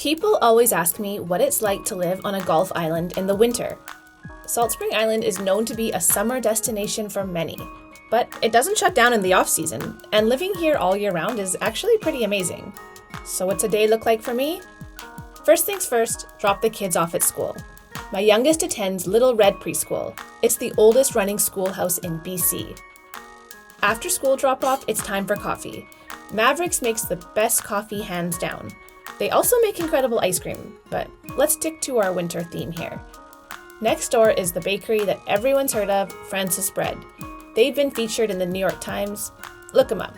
People always ask me what it's like to live on a Gulf island in the winter. Salt Spring Island is known to be a summer destination for many, but it doesn't shut down in the off-season, and living here all year round is actually pretty amazing. So what's a day look like for me? First things first, drop the kids off at school. My youngest attends Little Red Preschool. It's the oldest running schoolhouse in BC. After school drop-off, it's time for coffee. Mavericks makes the best coffee hands down. They also make incredible ice cream, but let's stick to our winter theme here. Next door is the bakery that everyone's heard of, Francis Bread. They've been featured in the New York Times. Look them up.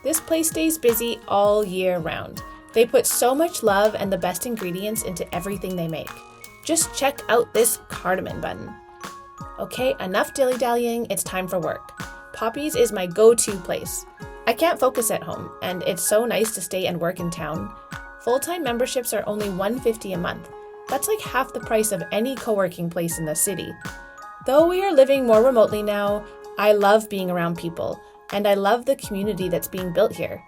This place stays busy all year round. They put so much love and the best ingredients into everything they make. Just check out this cardamom bun. Okay, enough dilly-dallying, it's time for work. Poppy's is my go-to place. I can't focus at home, and it's so nice to stay and work in town. Full-time memberships are only $150 a month. That's like half the price of any co-working place in the city. Though we are living more remotely now, I love being around people, and I love the community that's being built here.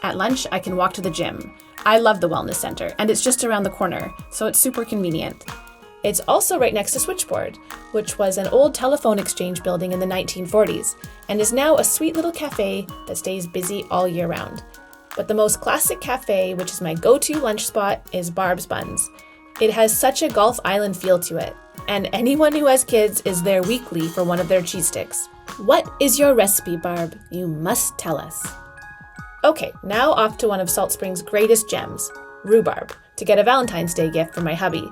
At lunch, I can walk to the gym. I love the wellness center, and it's just around the corner, so it's super convenient. It's also right next to Switchboard, which was an old telephone exchange building in the 1940s, and is now a sweet little cafe that stays busy all year round. But the most classic cafe, which is my go-to lunch spot, is Barb's Buns. It has such a Gulf Island feel to it, and anyone who has kids is there weekly for one of their cheese sticks. What is your recipe, Barb? You must tell us. Okay, now off to one of Salt Spring's greatest gems, rhubarb, to get a Valentine's Day gift for my hubby.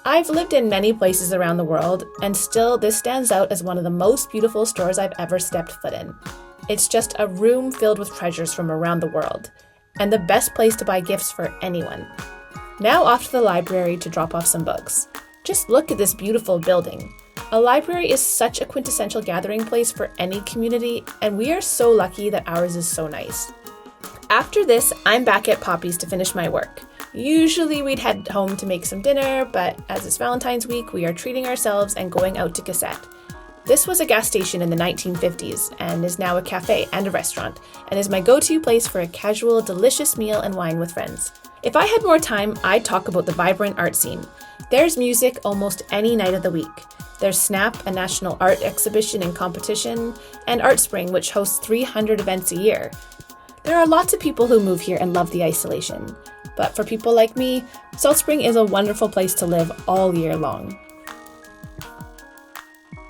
I've lived in many places around the world, and still this stands out as one of the most beautiful stores I've ever stepped foot in. It's just a room filled with treasures from around the world, and the best place to buy gifts for anyone. Now off to the library to drop off some books. Just look at this beautiful building. A library is such a quintessential gathering place for any community, and we are so lucky that ours is so nice. After this, I'm back at Poppy's to finish my work. Usually we'd head home to make some dinner, but as it's Valentine's week, we are treating ourselves and going out to Cassette. This was a gas station in the 1950s and is now a cafe and a restaurant, and is my go-to place for a casual, delicious meal and wine with friends. If I had more time, I'd talk about the vibrant art scene. There's music almost any night of the week. There's Snap, a national art exhibition and competition, and Art Spring, which hosts 300 events a year. There are lots of people who move here and love the isolation. But for people like me, Salt Spring is a wonderful place to live all year long.